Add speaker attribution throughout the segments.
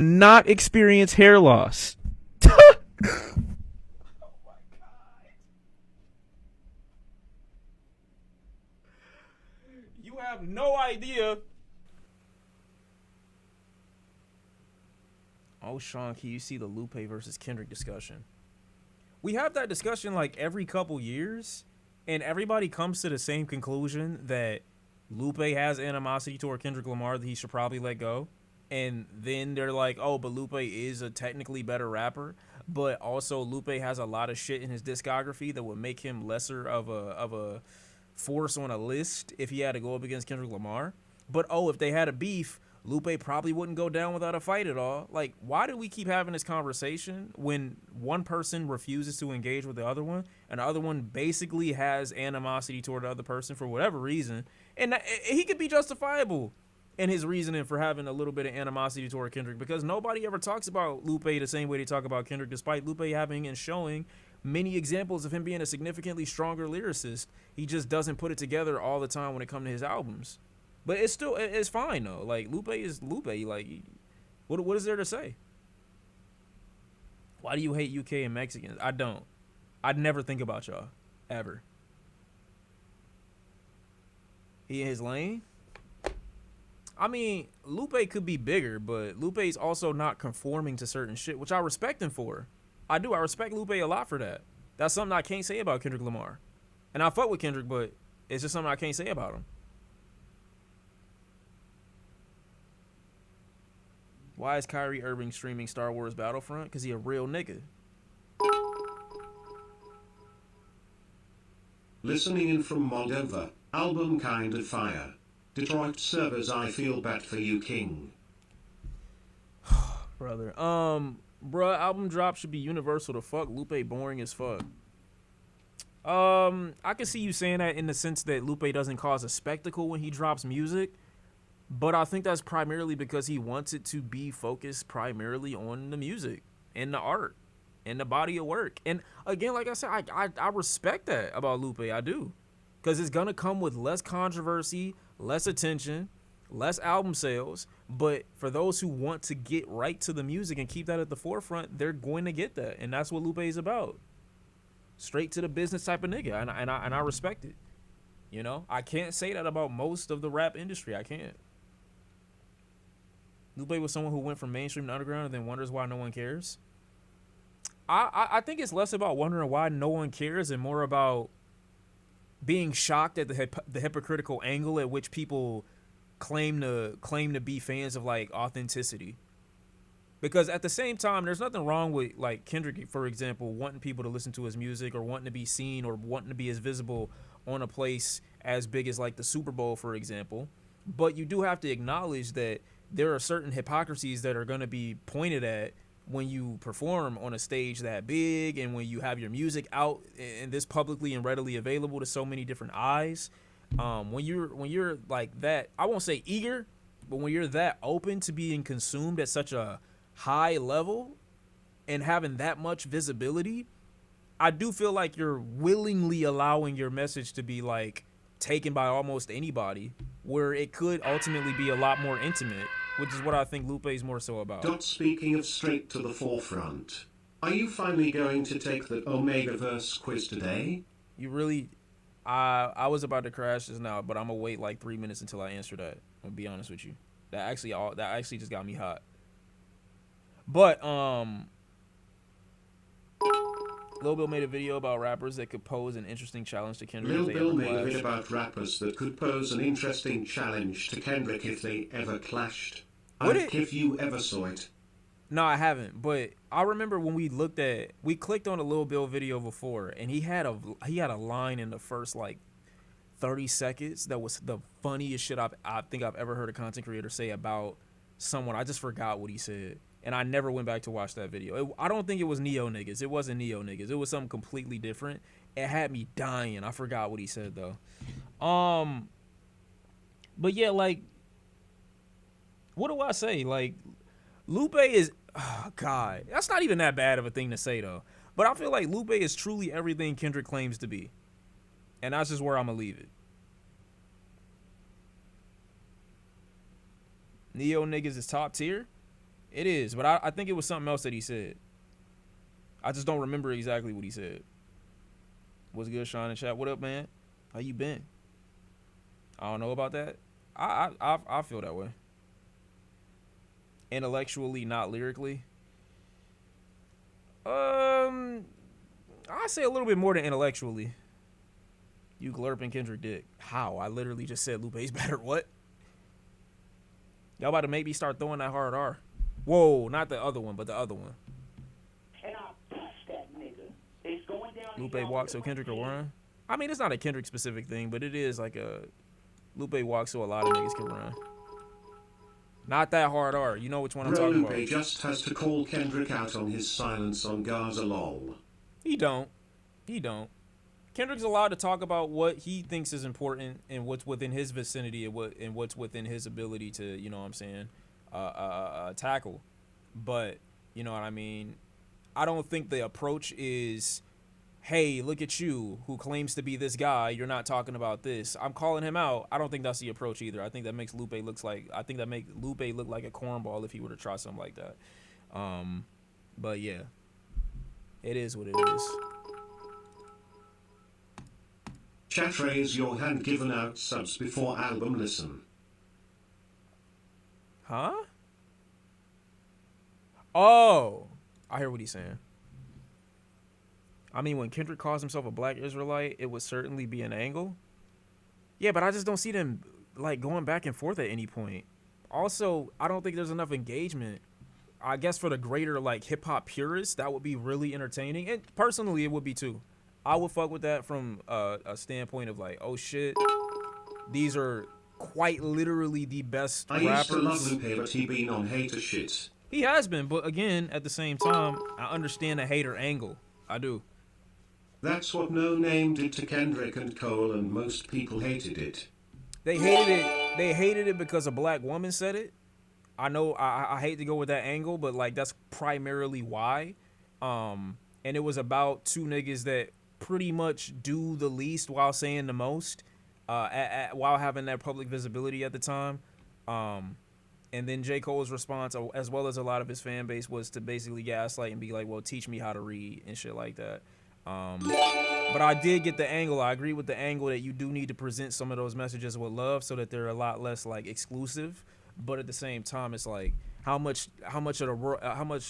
Speaker 1: not experience hair loss. You have no idea. Oh, Sean, can you see the Lupe versus Kendrick discussion? We have that discussion like every couple years, and everybody comes to the same conclusion that Lupe has animosity toward Kendrick Lamar that he should probably let go. And then they're like, oh, but Lupe is a technically better rapper, but also Lupe has a lot of shit in his discography that would make him lesser of a force on a list if he had to go up against Kendrick Lamar. But oh, if they had a beef, Lupe probably wouldn't go down without a fight at all. Like, why do we keep having this conversation when one person refuses to engage with the other one and the other one basically has animosity toward the other person for whatever reason? And he could be justifiable in his reasoning for having a little bit of animosity toward Kendrick, because nobody ever talks about Lupe the same way they talk about Kendrick, despite Lupe having and showing many examples of him being a significantly stronger lyricist. He just doesn't put it together all the time when it comes to his albums. But it's fine though. Like, Lupe is Lupe. Like, what is there to say? Why do you hate UK and Mexicans? I don't. I'd never think about y'all ever. He in his lane. I mean, Lupe could be bigger, but Lupe's also not conforming to certain shit, which I respect him for. I do. I respect Lupe a lot for that. That's something I can't say about Kendrick Lamar. And I fuck with Kendrick, but it's just something I can't say about him. Why is Kyrie Irving streaming Star Wars Battlefront? Because he a real nigga.
Speaker 2: Listening in from Moldova, album kinda fire. Detroit servers, I feel bad for you, King.
Speaker 1: Brother. Bruh, album drop should be universal to fuck. Lupe boring as fuck. I can see you saying that in the sense that Lupe doesn't cause a spectacle when he drops music. But I think that's primarily because he wants it to be focused primarily on the music and the art and the body of work. And again, like I said, I respect that about Lupe. I do. Because it's going to come with less controversy, less attention, less album sales. But for those who want to get right to the music and keep that at the forefront, they're going to get that. And that's what Lupe is about. Straight to the business type of nigga. And I respect it. You know, I can't say that about most of the rap industry. I can't. Lupe was someone who went from mainstream to underground and then wonders why no one cares. I think it's less about wondering why no one cares and more about being shocked at the hypocritical angle at which people claim to be fans of like authenticity. Because at the same time, there's nothing wrong with like Kendrick, for example, wanting people to listen to his music or wanting to be seen or wanting to be as visible on a place as big as like the Super Bowl, for example. But you do have to acknowledge that there are certain hypocrisies that are going to be pointed at when you perform on a stage that big and when you have your music out and this publicly and readily available to so many different eyes. When you're like that, I won't say eager, but when you're that open to being consumed at such a high level and having that much visibility, I do feel like you're willingly allowing your message to be like taken by almost anybody, where it could ultimately be a lot more intimate, which is what I think Lupe is more so about.
Speaker 2: Speaking of straight to the forefront, are you finally going to take the Omegaverse quiz today?
Speaker 1: You really, I was about to crash this now, but I'm gonna wait like 3 minutes until I answer that. I'm gonna be honest with you. That actually just got me hot. But Lil Bill made a video about rappers that could pose an interesting challenge to Kendrick.
Speaker 2: Lil Bill made a video about rappers that could pose an interesting challenge to Kendrick if they ever clashed. If you ever saw it.
Speaker 1: No, I haven't. But I remember when we clicked on a Lil Bill video before, and he had a line in the first like 30 seconds that was the funniest shit I think I've ever heard a content creator say about someone. I just forgot what he said. And I never went back to watch that video. I don't think it was Neo Niggas. It wasn't Neo Niggas. It was something completely different. It had me dying. I forgot what he said though. But yeah, like, what do I say? Like, Lupe is, oh God, that's not even that bad of a thing to say though. But I feel like Lupe is truly everything Kendrick claims to be. And that's just where I'm gonna leave it. Neo Niggas is top tier. It is, but I think it was something else that he said. I just don't remember exactly what he said. What's good, Sean in chat? What up, man? How you been? I don't know about that. I feel that way. Intellectually, not lyrically. I say a little bit more than intellectually. You glurping Kendrick dick. How? I literally just said Lupe's better. What? Y'all about to make me start throwing that hard R. Whoa, not the other one, but the other one.
Speaker 3: And I'll touch that nigga. It's going down.
Speaker 1: Lupe walks so Kendrick will run. I mean, it's not a Kendrick specific thing, but it is like a Lupe walks so a lot of niggas can run. Not that hard R. You know which one I'm talking
Speaker 2: Lupe
Speaker 1: about.
Speaker 2: just has to call Kendrick out on his silence on Gaza lol.
Speaker 1: He don't. Kendrick's allowed to talk about what he thinks is important and what's within his vicinity and what's within his ability to, you know what I'm saying, tackle. But, you know what I mean? I don't think the approach is, hey, look at you, who claims to be this guy. You're not talking about this. I'm calling him out. I don't think that's the approach either. I think that makes Lupe look like a cornball if he were to try something like that. But yeah, it is what it is.
Speaker 2: Chat, raise your hand, given out subs before album listen.
Speaker 1: Huh? Oh, I hear what he's saying. I mean, when Kendrick calls himself a black Israelite, it would certainly be an angle. Yeah, but I just don't see them like going back and forth at any point. Also, I don't think there's enough engagement. I guess for the greater like hip hop purists, that would be really entertaining. And personally, it would be too. I would fuck with that from a standpoint of like, oh shit, these are quite literally the best rappers.
Speaker 2: I used to love Lupe, but he been on hater shit.
Speaker 1: He has been, but again, at the same time, I understand the hater angle. I do.
Speaker 2: That's what No Name did to Kendrick and Cole, and most people hated it.
Speaker 1: They hated it because a black woman said it. I know I hate to go with that angle, but like that's primarily why. And it was about two niggas that pretty much do the least while saying the most, while having that public visibility at the time. And then J. Cole's response, as well as a lot of his fan base, was to basically gaslight and be like, well, teach me how to read and shit like that. But I did get the angle. I agree with the angle that you do need to present some of those messages with love so that they're a lot less like exclusive. But at the same time, it's like how much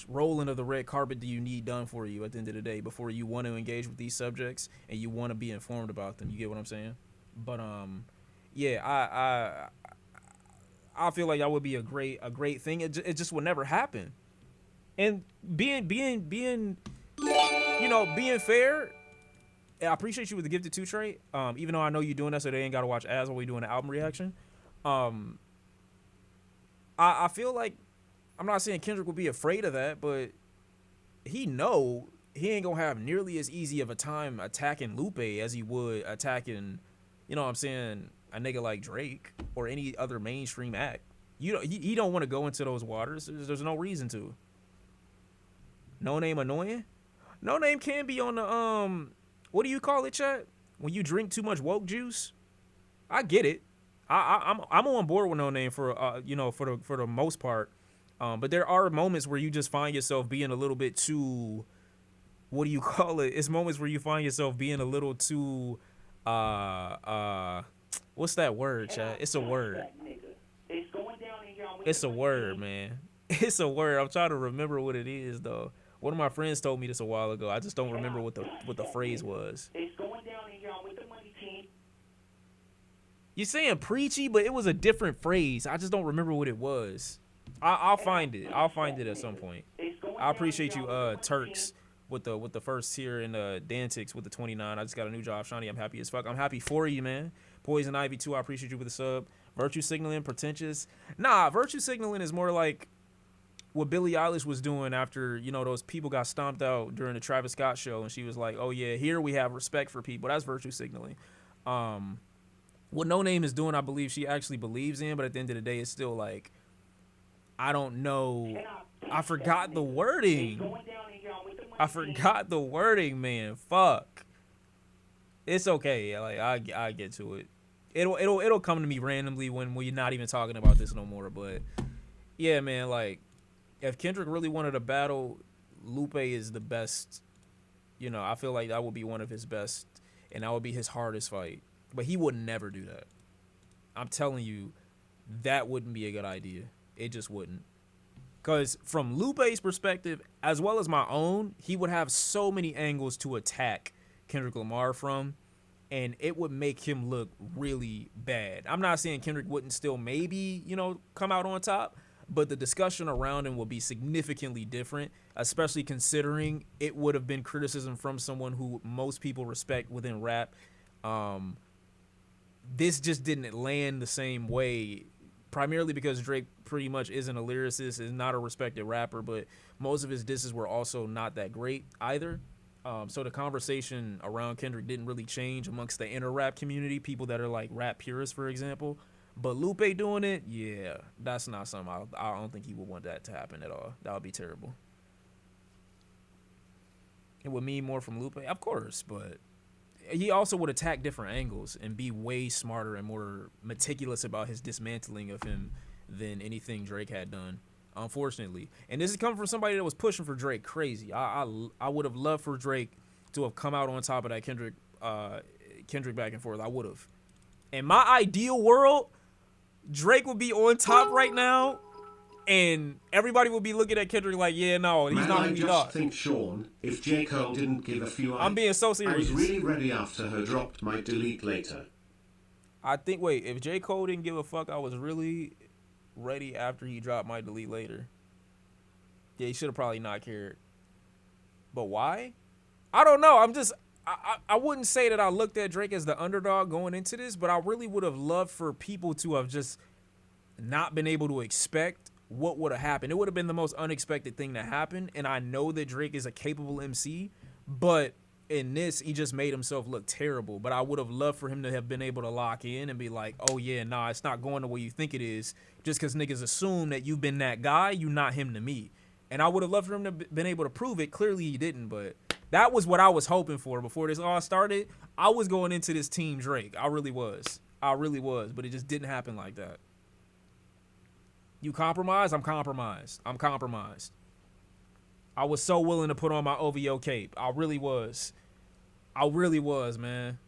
Speaker 1: rolling of the red carpet do you need done for you at the end of the day before you want to engage with these subjects and you want to be informed about them. You get what I'm saying? But yeah, I feel like that would be a great thing. It just would never happen. And being fair, I appreciate you with the gifted 2 trait. Even though I know you're doing that so they ain't got to watch ads while we doing an album reaction. I feel like, I'm not saying Kendrick would be afraid of that, but he ain't gonna have nearly as easy of a time attacking Lupe as he would attacking, you know what I'm saying, a nigga like Drake or any other mainstream act. He don't want to go into those waters. There's no reason to. No Name annoying? No Name can be on the what do you call it, chat? When you drink too much woke juice? I get it. I'm on board with No Name for for the most part. But there are moments where you just find yourself being a little bit too, what do you call it? It's moments where you find yourself being a little too what's that word, chat? It's a word. It's a word, man. It's a word. I'm trying to remember what it is though. One of my friends told me this a while ago. I just don't remember what the phrase was.
Speaker 3: It's going down in y'all with the money team.
Speaker 1: You're saying preachy, but it was a different phrase. I just don't remember what it was. I'll find it. I'll find it at some point. I appreciate you, Turks, with the first tier, and Dantix with the 29. I just got a new job, Shawnee. I'm happy as fuck. I'm happy for you, man. Poison Ivy too. I appreciate you with the sub. Virtue signaling, pretentious. Nah, virtue signaling is more like what Billie Eilish was doing after, those people got stomped out during the Travis Scott show, and she was like, oh yeah, here we have respect for people. That's virtue signaling. What No Name is doing, I believe she actually believes in, but at the end of the day, it's still like, I don't know. I forgot the wording. Man. Fuck. It's okay. Like I get to it. It'll come to me randomly when we're not even talking about this no more. But yeah, man, like if Kendrick really wanted a battle, Lupe is the best. I feel like that would be one of his best, and that would be his hardest fight. But he would never do that. I'm telling you, that wouldn't be a good idea. It just wouldn't. Because from Lupe's perspective, as well as my own, he would have so many angles to attack Kendrick Lamar from, and it would make him look really bad. I'm not saying Kendrick wouldn't still maybe, come out on top, but the discussion around him will be significantly different, especially considering it would have been criticism from someone who most people respect within rap. This just didn't land the same way, primarily because Drake pretty much isn't a lyricist, is not a respected rapper, but most of his disses were also not that great either. So the conversation around Kendrick didn't really change amongst the inner rap community, people that are like rap purists, for example. But Lupe doing it, yeah, that's not something I don't think he would want that to happen at all. That would be terrible. It would mean more from Lupe, of course, but he also would attack different angles and be way smarter and more meticulous about his dismantling of him than anything Drake had done, unfortunately. And this is coming from somebody that was pushing for Drake crazy. I would have loved for Drake to have come out on top of that Kendrick back and forth. I would have. In my ideal world, Drake would be on top right now, and everybody would be looking at Kendrick like, yeah, no, he's not going to be dog.
Speaker 2: I just think, Sean, if J. Cole didn't give a few
Speaker 1: I'm being so serious.
Speaker 2: I was really ready after her dropped my delete later.
Speaker 1: I think, wait, if J. Cole didn't give a fuck, I was really ready after he dropped my delete later. Yeah, he should have probably not cared. But why? I don't know. I wouldn't say that I looked at Drake as the underdog going into this, but I really would have loved for people to have just not been able to expect what would have happened. It would have been the most unexpected thing to happen, and I know that Drake is a capable MC, but in this, he just made himself look terrible. But I would have loved for him to have been able to lock in and be like, oh yeah, nah, it's not going the way you think it is. Just because niggas assume that you've been that guy, you not him to me. And I would have loved for him to been able to prove it. Clearly he didn't, but that was what I was hoping for before this all started. I was going into this team Drake. I really was, but it just didn't happen like that. You compromise? I'm compromised. I was so willing to put on my OVO cape. I really was, man.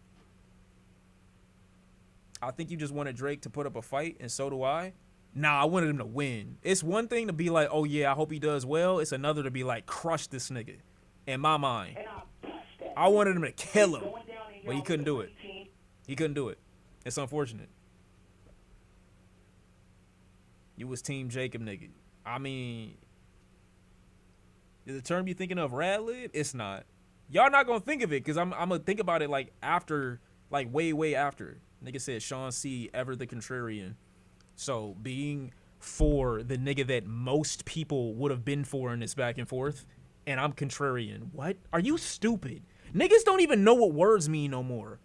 Speaker 1: I think you just wanted Drake to put up a fight, and so do I. Nah, I wanted him to win. It's one thing to be like, oh yeah, I hope he does well. It's another to be like, crush this nigga. In my mind, I wanted him to kill him, but he couldn't do it. It's unfortunate. You was Team Jacob, nigga. I mean, is the term you thinking of rad lib? It's not. Y'all not gonna think of it, because I'm gonna think about it like after, like way after. Nigga said Sean C. ever the contrarian. So being for the nigga that most people would have been for in this back and forth, and I'm contrarian. What? Are you stupid? Niggas don't even know what words mean no more.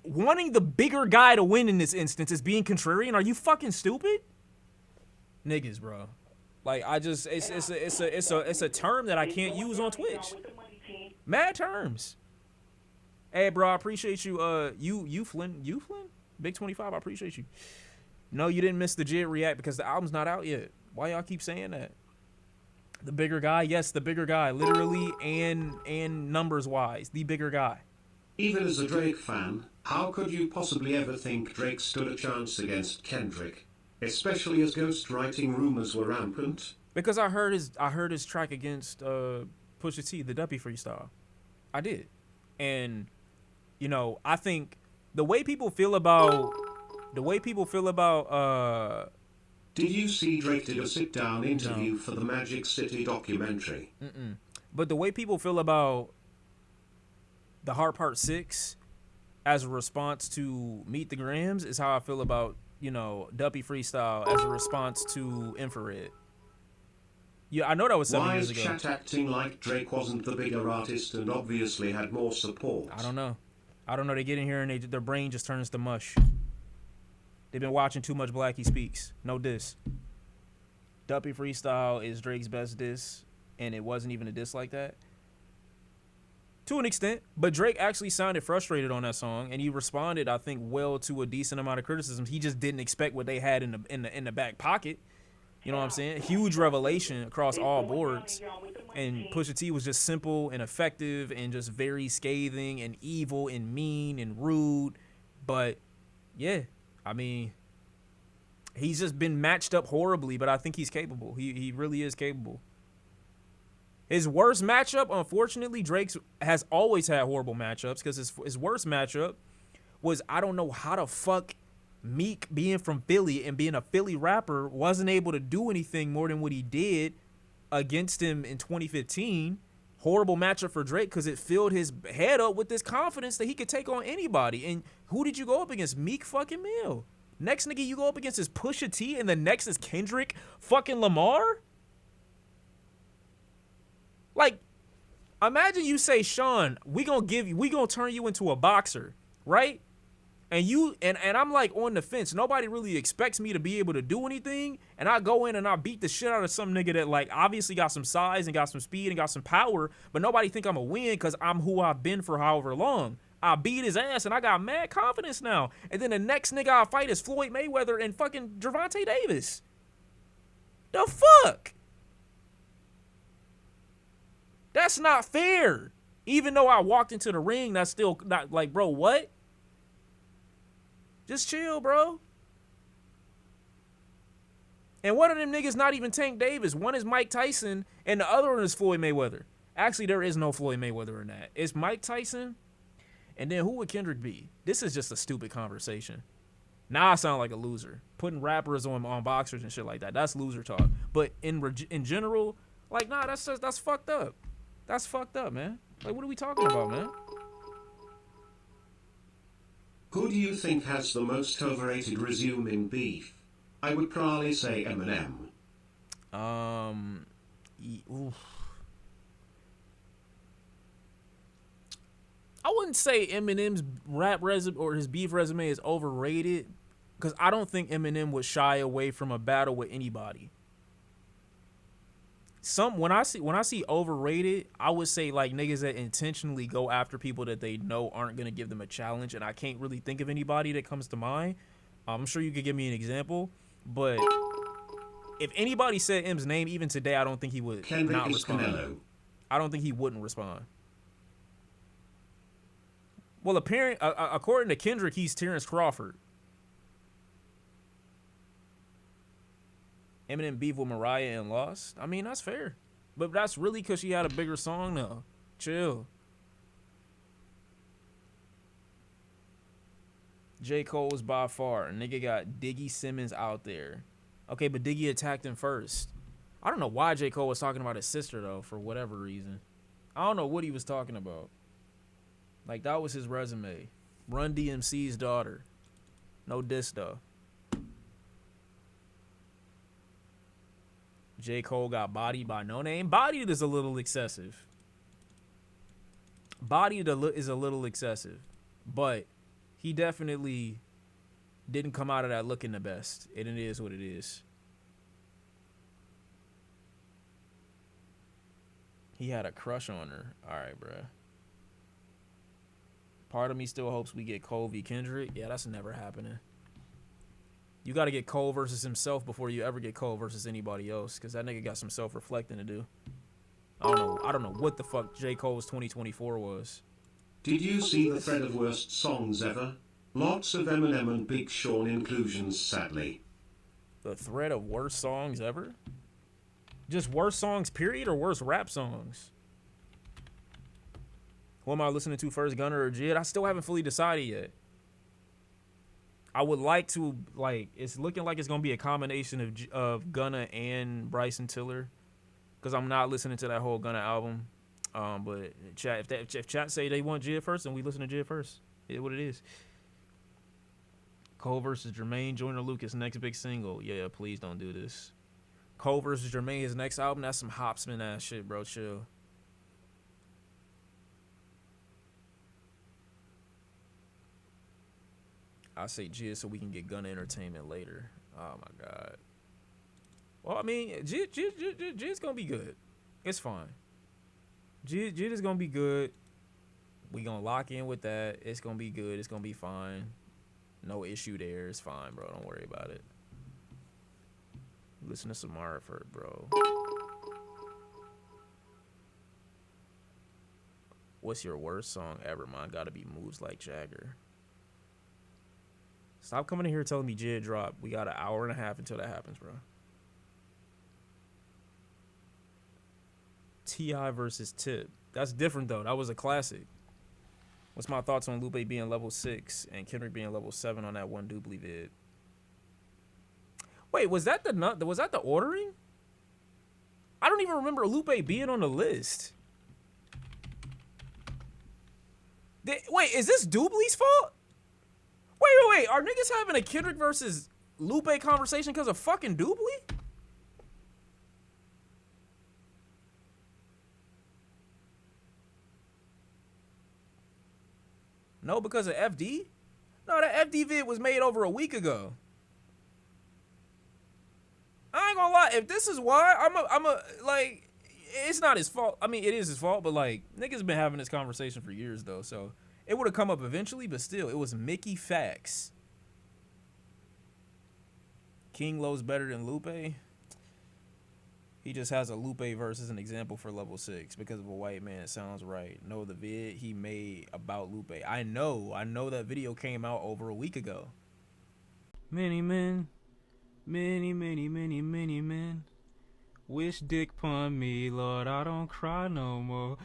Speaker 1: Wanting the bigger guy to win in this instance is being contrarian. Are you fucking stupid? Niggas, bro. Like, it's a term that I can't use on Twitch. Mad terms. Hey, bro, I appreciate you. You Flynn? Big 25, I appreciate you. No, you didn't miss the Jid React because the album's not out yet. Why y'all keep saying that? The bigger guy? Yes, the bigger guy. Literally and numbers wise. The bigger guy.
Speaker 2: Even as a Drake fan, how could you possibly ever think Drake stood a chance against Kendrick? Especially as ghostwriting rumors were rampant.
Speaker 1: Because I heard his track against Pusha T, the Duppy freestyle. I did. And, I think the way people feel about
Speaker 2: Did you see Drake did a sit-down interview for the Magic City documentary?
Speaker 1: But the way people feel about the Heart Part 6 as a response to Meet the Grams is how I feel about, Duppy freestyle as a response to Infrared. Yeah, I know that was 7 years ago.
Speaker 2: Why is chat acting like Drake wasn't the bigger artist and obviously had more support?
Speaker 1: I don't know. They get in here and their brain just turns to mush. They've been watching too much Blackie Speaks. No diss. Duppy freestyle is Drake's best diss, and it wasn't even a diss like that. To an extent, but Drake actually sounded frustrated on that song, and he responded, I think, well to a decent amount of criticism. He just didn't expect what they had in the back pocket. You know what I'm saying? Huge revelation across all boards. And Pusha T was just simple and effective and just very scathing and evil and mean and rude. But yeah, I mean, he's just been matched up horribly, but I think he's capable. He really is capable. His worst matchup, unfortunately, Drake's has always had horrible matchups because his worst matchup was, I don't know how the fuck Meek, being from Philly and being a Philly rapper, wasn't able to do anything more than what he did against him in 2015. Horrible matchup for Drake because it filled his head up with this confidence that he could take on anybody. And who did you go up against? Meek fucking Mill. Next nigga you go up against is Pusha T, and the next is Kendrick fucking Lamar? Like, imagine you say, Sean, we gonna turn you into a boxer, right? And you and I'm like on the fence. Nobody really expects me to be able to do anything. And I go in and I beat the shit out of some nigga that like obviously got some size and got some speed and got some power, but nobody think I'm a win because I'm who I've been for however long. I beat his ass and I got mad confidence now. And then the next nigga I fight is Floyd Mayweather and fucking Gervonta Davis. The fuck? That's not fair. Even though I walked into the ring, that's still not like, bro, what? Just chill, bro. And one of them niggas not even Tank Davis. One is Mike Tyson, and the other one is Floyd Mayweather. Actually, there is no Floyd Mayweather in that. It's Mike Tyson, and then who would Kendrick be? This is just a stupid conversation. Now I sound like a loser. Putting rappers on boxers and shit like that. That's loser talk. But in general, like, nah, that's fucked up. That's fucked up, man. Like, what are we talking about, man?
Speaker 2: Who do you think has the most overrated resume in beef? I would probably say Eminem.
Speaker 1: Oof. I wouldn't say Eminem's rap resume or his beef resume is overrated because I don't think Eminem would shy away from a battle with anybody. When I see overrated, I would say like niggas that intentionally go after people that they know aren't gonna give them a challenge, and I can't really think of anybody that comes to mind. I'm sure you could give me an example, but if anybody said M's name even today, I don't think he would
Speaker 2: Kendrick
Speaker 1: not
Speaker 2: is
Speaker 1: respond.
Speaker 2: Canelo.
Speaker 1: I don't think he wouldn't respond. Well, according to Kendrick, he's Terrence Crawford. Eminem beef with Mariah and lost. I mean, that's fair. But that's really because she had a bigger song though. Chill. J. Cole was by far. A nigga got Diggy Simmons out there. Okay, but Diggy attacked him first. I don't know why J. Cole was talking about his sister though, for whatever reason. I don't know what he was talking about. Like, that was his resume. Run DMC's daughter. No diss though. J. Cole got bodied by No Name. Bodied is a little excessive. Bodied is a little excessive. But he definitely didn't come out of that looking the best. And it is what it is. He had a crush on her. All right, bruh. Part of me still hopes we get Cole v. Kendrick. Yeah, that's never happening. You got to get Cole versus himself before you ever get Cole versus anybody else, because that nigga got some self-reflecting to do. I don't know what the fuck J. Cole's 2024 was.
Speaker 2: Did you see the thread of worst songs ever? Lots of Eminem and Big Sean inclusions, sadly.
Speaker 1: The thread of worst songs ever? Just worst songs, period, or worst rap songs? Who am I listening to first, Gunna or Jid? I still haven't fully decided yet. I would like to, like, it's looking like it's going to be a combination of Gunna and Bryson Tiller, because I'm not listening to that whole Gunna album. But chat, if chat say they want Jid first, then we listen to Jid first. It's what it is. Cole versus Jermaine, Joyner Lucas, next big single. Yeah, please don't do this. Cole versus Jermaine, his next album, that's some Hopsman ass shit, bro. Chill. I say Jid so we can get Gunna Entertainment later. Oh my god. Well, I mean, Jid's gonna be good. It's fine. Jid is gonna be good. We gonna lock in with that. It's gonna be good. It's gonna be fine. No issue there. It's fine, bro. Don't worry about it. listen to some Marford, bro. What's your worst song ever? Mine gotta be Moves Like Jagger. Stop coming in here telling me Jid drop. We got an hour and a half until that happens, bro. T.I. versus Tip. That's different, though. That was a classic. What's my thoughts on Lupe being level 6 and Kendrick being level 7 on that one Doobly vid? Wait, was that the ordering? I don't even remember Lupe being on the list. Wait, is this Doobly's fault? Wait. Are niggas having a Kendrick versus Lupe conversation because of fucking Doobly? No, because of FD? No, that FD vid was made over a week ago. I ain't gonna lie. If this is why, I'm a like, it's not his fault. I mean, it is his fault, but like, niggas been having this conversation for years though, so it would have come up eventually, but still, it was Mickey Facts. King Lowe's better than Lupe. He just has a Lupe verse as an example for level 6 because of a white man. Sounds right. No, the vid he made about Lupe. I know that video came out over a week ago. Many men, many men wish dick pun me, Lord. I don't cry no more.